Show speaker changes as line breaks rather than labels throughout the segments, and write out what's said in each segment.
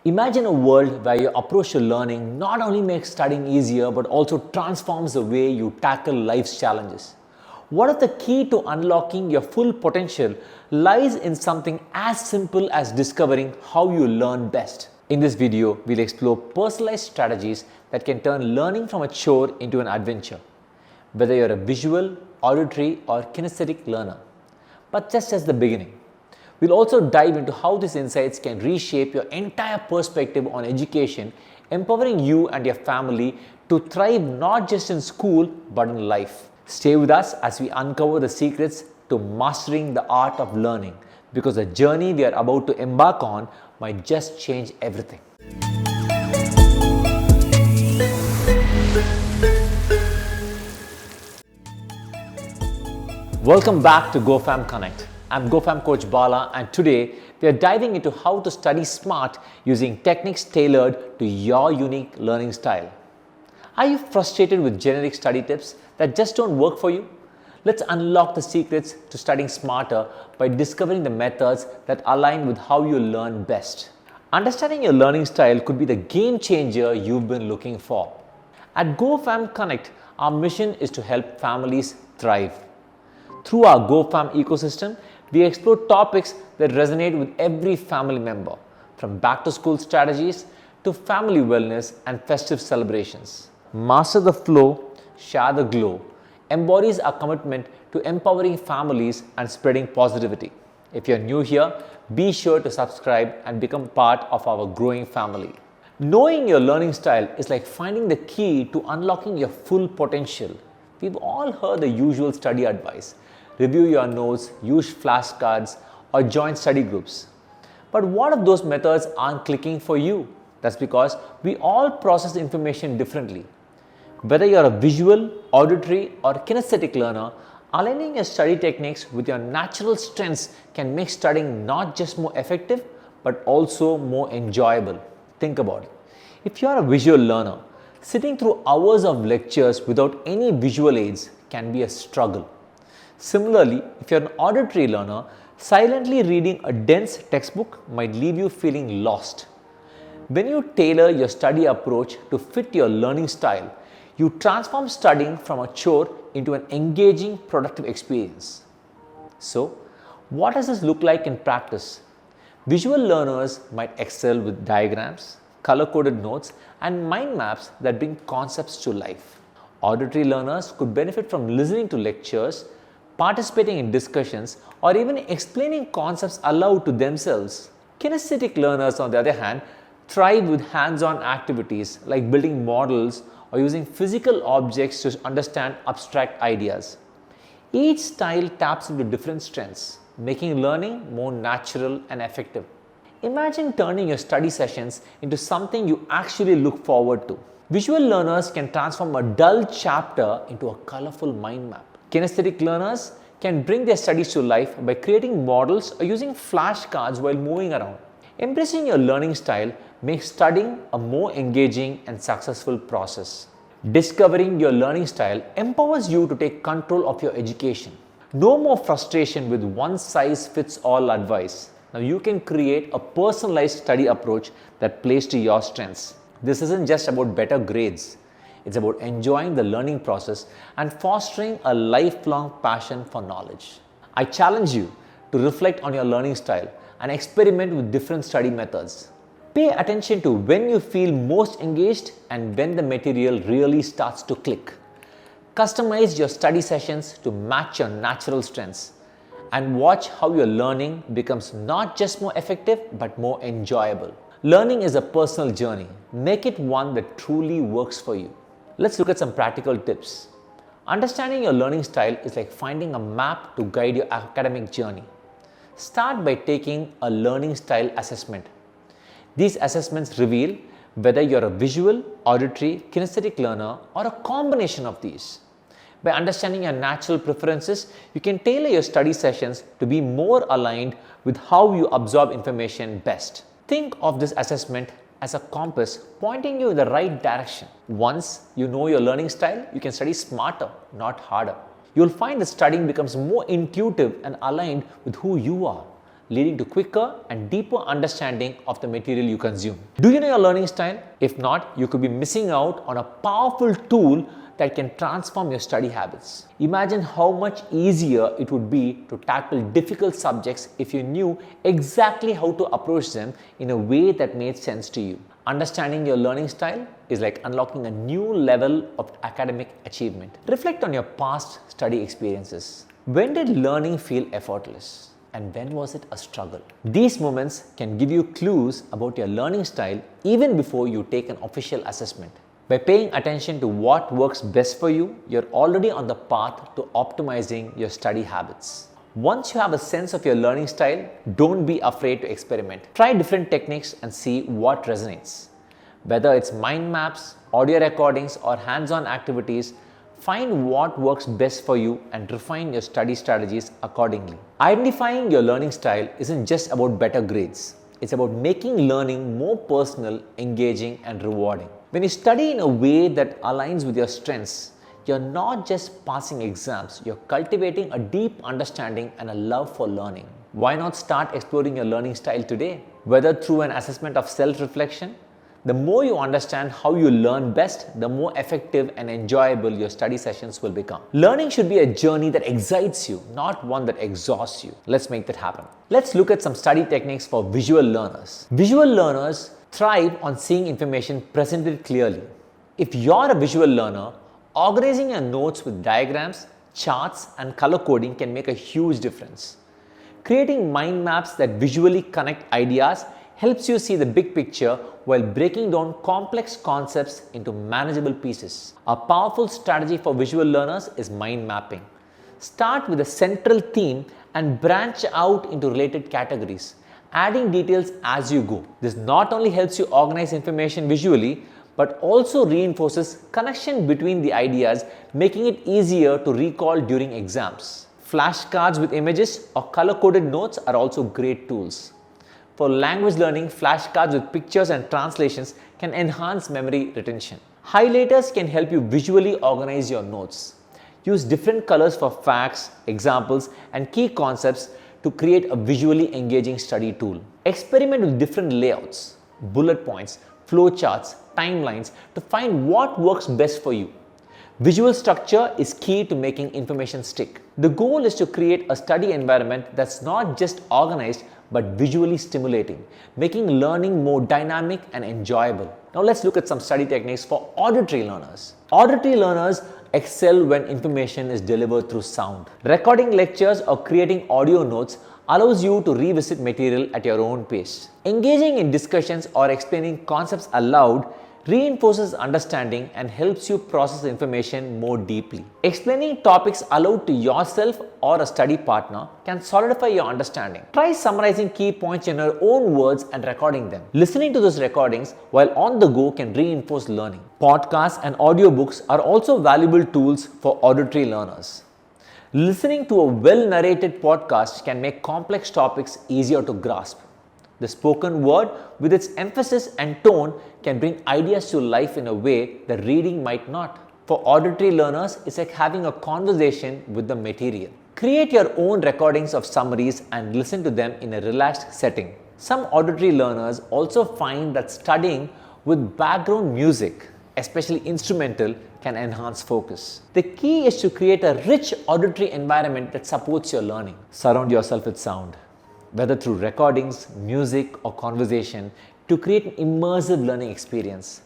Imagine a world where your approach to learning not only makes studying easier but also transforms the way you tackle life's challenges. What if the key to unlocking your full potential lies in something as simple as discovering how you learn best? In this video, we'll explore personalized strategies that can turn learning from a chore into an adventure, whether you're a visual, auditory, or kinesthetic learner. But just as the beginning, we'll also dive into how these insights can reshape your entire perspective on education, empowering you and your family to thrive not just in school but in life. Stay with us as we uncover the secrets to mastering the art of learning, because the journey we are about to embark on might just change everything. Welcome back to Gofam Connect. I'm Gofam coach Bala, and today we are diving into how to study smart using techniques tailored to your unique learning style. Are you frustrated with generic study tips that just don't work for you? Let's unlock the secrets to studying smarter by discovering the methods that align with how you learn best. Understanding your learning style could be the game changer you've been looking for. At Gofam Connect, our mission is to help families thrive. Through our Gofam ecosystem, we explore topics that resonate with every family member, from back-to-school strategies to family wellness and festive celebrations. Master the flow, share the glow embodies our commitment to empowering families and spreading positivity. If you're new here, be sure to subscribe and become part of our growing family. Knowing your learning style is like finding the key to unlocking your full potential. We've all heard the usual study advice: review your notes, use flashcards, or join study groups. But what if those methods aren't clicking for you? That's because we all process information differently. Whether you're a visual, auditory, or kinesthetic learner, aligning your study techniques with your natural strengths can make studying not just more effective, but also more enjoyable. Think about it. If you're a visual learner, sitting through hours of lectures without any visual aids can be a struggle. Similarly, if you're an auditory learner, silently reading a dense textbook might leave you feeling lost. When you tailor your study approach to fit your learning style, you transform studying from a chore into an engaging, productive experience. So, what does this look like in practice? Visual learners might excel with diagrams, color-coded notes, and mind maps that bring concepts to life. Auditory learners could benefit from listening to lectures, participating in discussions, or even explaining concepts aloud to themselves. Kinesthetic learners, on the other hand, thrive with hands-on activities like building models or using physical objects to understand abstract ideas. Each style taps into different strengths, making learning more natural and effective. Imagine turning your study sessions into something you actually look forward to. Visual learners can transform a dull chapter into a colorful mind map. Kinesthetic learners can bring their studies to life by creating models or using flashcards while moving around. Embracing your learning style makes studying a more engaging and successful process. Discovering your learning style empowers you to take control of your education. No more frustration with one-size-fits-all advice. Now you can create a personalized study approach that plays to your strengths. This isn't just about better grades. It's about enjoying the learning process and fostering a lifelong passion for knowledge. I challenge you to reflect on your learning style and experiment with different study methods. Pay attention to when you feel most engaged and when the material really starts to click. Customize your study sessions to match your natural strengths, and watch how your learning becomes not just more effective but more enjoyable. Learning is a personal journey. Make it one that truly works for you. Let's look at some practical tips. Understanding your learning style is like finding a map to guide your academic journey. Start by taking a learning style assessment. These assessments reveal whether you're a visual, auditory, kinesthetic learner, or a combination of these. By understanding your natural preferences, you can tailor your study sessions to be more aligned with how you absorb information best. Think of this assessment as a compass pointing you in the right direction. Once you know your learning style, you can study smarter, not harder. You'll find that studying becomes more intuitive and aligned with who you are. leading to quicker and deeper understanding of the material you consume. Do you know your learning style? If not, you could be missing out on a powerful tool that can transform your study habits. Imagine how much easier it would be to tackle difficult subjects if you knew exactly how to approach them in a way that made sense to you. Understanding your learning style is like unlocking a new level of academic achievement. Reflect on your past study experiences. When did learning feel effortless? And when was it a struggle? These moments can give you clues about your learning style even before you take an official assessment. By paying attention to what works best for you, you're already on the path to optimizing your study habits. Once you have a sense of your learning style, don't be afraid to experiment. Try different techniques and see what resonates. Whether it's mind maps, audio recordings, or hands-on activities, find what works best for you and refine your study strategies accordingly. Identifying your learning style isn't just about better grades. It's about making learning more personal, engaging, and rewarding. When you study in a way that aligns with your strengths, you're not just passing exams, you're cultivating a deep understanding and a love for learning. Why not start exploring your learning style today? Whether through an assessment of self-reflection, the more you understand how you learn best, the more effective and enjoyable your study sessions will become. Learning should be a journey that excites you, not one that exhausts you. Let's make that happen. Let's look at some study techniques for visual learners. Visual learners thrive on seeing information presented clearly. If you're a visual learner, organizing your notes with diagrams, charts, and color coding can make a huge difference. Creating mind maps that visually connect ideas helps you see the big picture while breaking down complex concepts into manageable pieces. A powerful strategy for visual learners is mind mapping. Start with a central theme and branch out into related categories, adding details as you go. This not only helps you organize information visually, but also reinforces connection between the ideas, making it easier to recall during exams. Flashcards with images or color-coded notes are also great tools. For language learning, flashcards with pictures and translations can enhance memory retention. Highlighters can help you visually organize your notes. Use different colors for facts, examples, and key concepts to create a visually engaging study tool. Experiment with different layouts, bullet points, flowcharts, timelines to find what works best for you. Visual structure is key to making information stick. The goal is to create a study environment that's not just organized but visually stimulating, making learning more dynamic and enjoyable. Now let's look at some study techniques for auditory learners. Auditory learners excel when information is delivered through sound. Recording lectures or creating audio notes allows you to revisit material at your own pace. Engaging in discussions or explaining concepts aloud reinforces understanding and helps you process information more deeply. Explaining topics aloud to yourself or a study partner can solidify your understanding. Try summarizing key points in your own words and recording them. Listening to those recordings while on the go can reinforce learning. Podcasts and audiobooks are also valuable tools for auditory learners. Listening to a well-narrated podcast can make complex topics easier to grasp. The spoken word, with its emphasis and tone, can bring ideas to life in a way that reading might not. For auditory learners, it's like having a conversation with the material. Create your own recordings of summaries and listen to them in a relaxed setting. Some auditory learners also find that studying with background music, especially instrumental, can enhance focus. The key is to create a rich auditory environment that supports your learning. Surround yourself with sound, whether through recordings, music, or conversation, to create an immersive learning experience.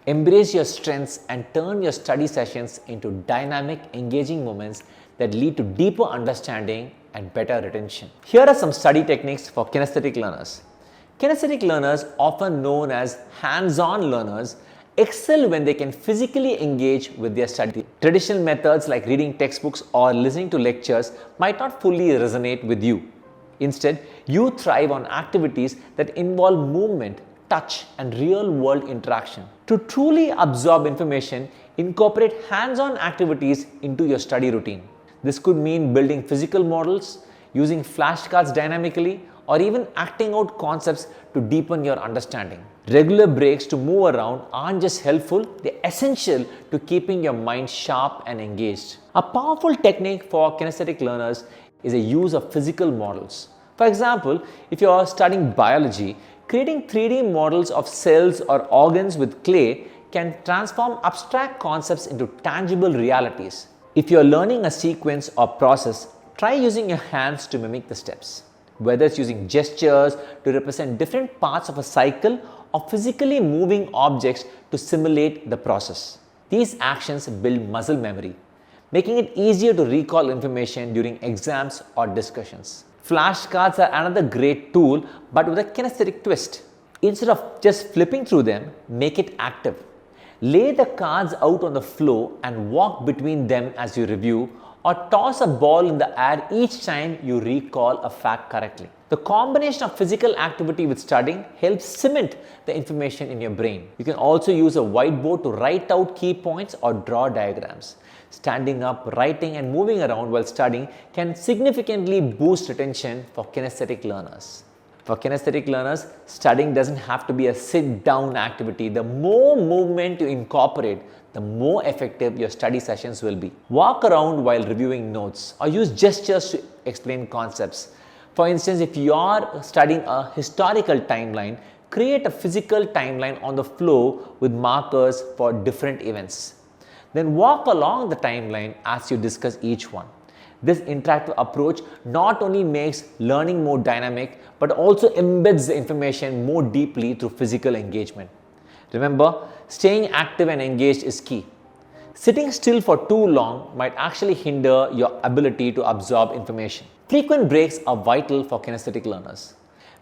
Embrace your strengths and turn your study sessions into dynamic, engaging moments that lead to deeper understanding and better retention. Here are some study techniques for kinesthetic learners. Kinesthetic learners, often known as hands-on learners, excel when they can physically engage with their study. Traditional methods like reading textbooks or listening to lectures might not fully resonate with you. Instead, you thrive on activities that involve movement, touch, and real-world interaction. To truly absorb information, incorporate hands-on activities into your study routine. This could mean building physical models, using flashcards dynamically, or even acting out concepts to deepen your understanding. Regular breaks to move around aren't just helpful, they're essential to keeping your mind sharp and engaged. A powerful technique for kinesthetic learners is the use of physical models. For example, if you are studying biology, creating 3D models of cells or organs with clay can transform abstract concepts into tangible realities. If you are learning a sequence or process, try using your hands to mimic the steps. Whether it's using gestures to represent different parts of a cycle or physically moving objects to simulate the process. These actions build muscle memory, making it easier to recall information during exams or discussions. Flashcards are another great tool, but with a kinesthetic twist. Instead of just flipping through them, make it active. Lay the cards out on the floor and walk between them as you review, or toss a ball in the air each time you recall a fact correctly. The combination of physical activity with studying helps cement the information in your brain. You can also use a whiteboard to write out key points or draw diagrams. Standing up, writing, and moving around while studying can significantly boost retention for kinesthetic learners. For kinesthetic learners, studying doesn't have to be a sit-down activity. The more movement you incorporate, the more effective your study sessions will be. Walk around while reviewing notes or use gestures to explain concepts. For instance, if you are studying a historical timeline, create a physical timeline on the floor with markers for different events. Then walk along the timeline as you discuss each one. This interactive approach not only makes learning more dynamic, but also embeds the information more deeply through physical engagement. Remember, staying active and engaged is key. Sitting still for too long might actually hinder your ability to absorb information. Frequent breaks are vital for kinesthetic learners.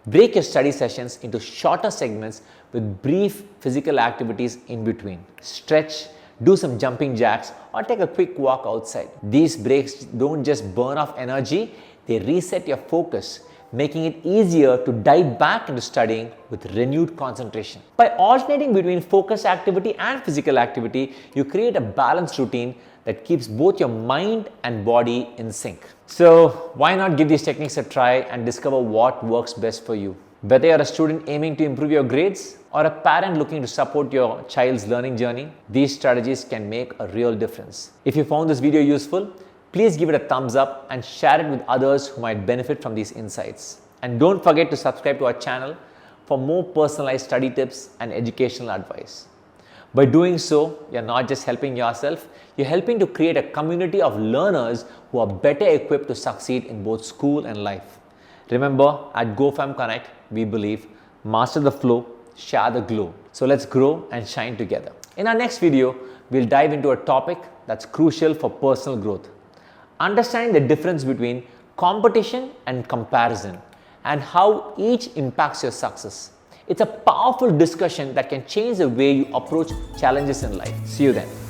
Break your study sessions into shorter segments with brief physical activities in between. Stretch, do some jumping jacks, or take a quick walk outside. These breaks don't just burn off energy, they reset your focus, making it easier to dive back into studying with renewed concentration. By alternating between focused activity and physical activity, you create a balanced routine that keeps both your mind and body in sync. So why not give these techniques a try and discover what works best for you? Whether you're a student aiming to improve your grades or a parent looking to support your child's learning journey, these strategies can make a real difference. If you found this video useful, please give it a thumbs up and share it with others who might benefit from these insights. And don't forget to subscribe to our channel for more personalized study tips and educational advice. By doing so, you're not just helping yourself, you're helping to create a community of learners who are better equipped to succeed in both school and life. Remember, at Gofam Connect, we believe, master the flow, share the glow. So let's grow and shine together. In our next video, we'll dive into a topic that's crucial for personal growth. Understanding the difference between competition and comparison and how each impacts your success. It's a powerful discussion that can change the way you approach challenges in life. See you then.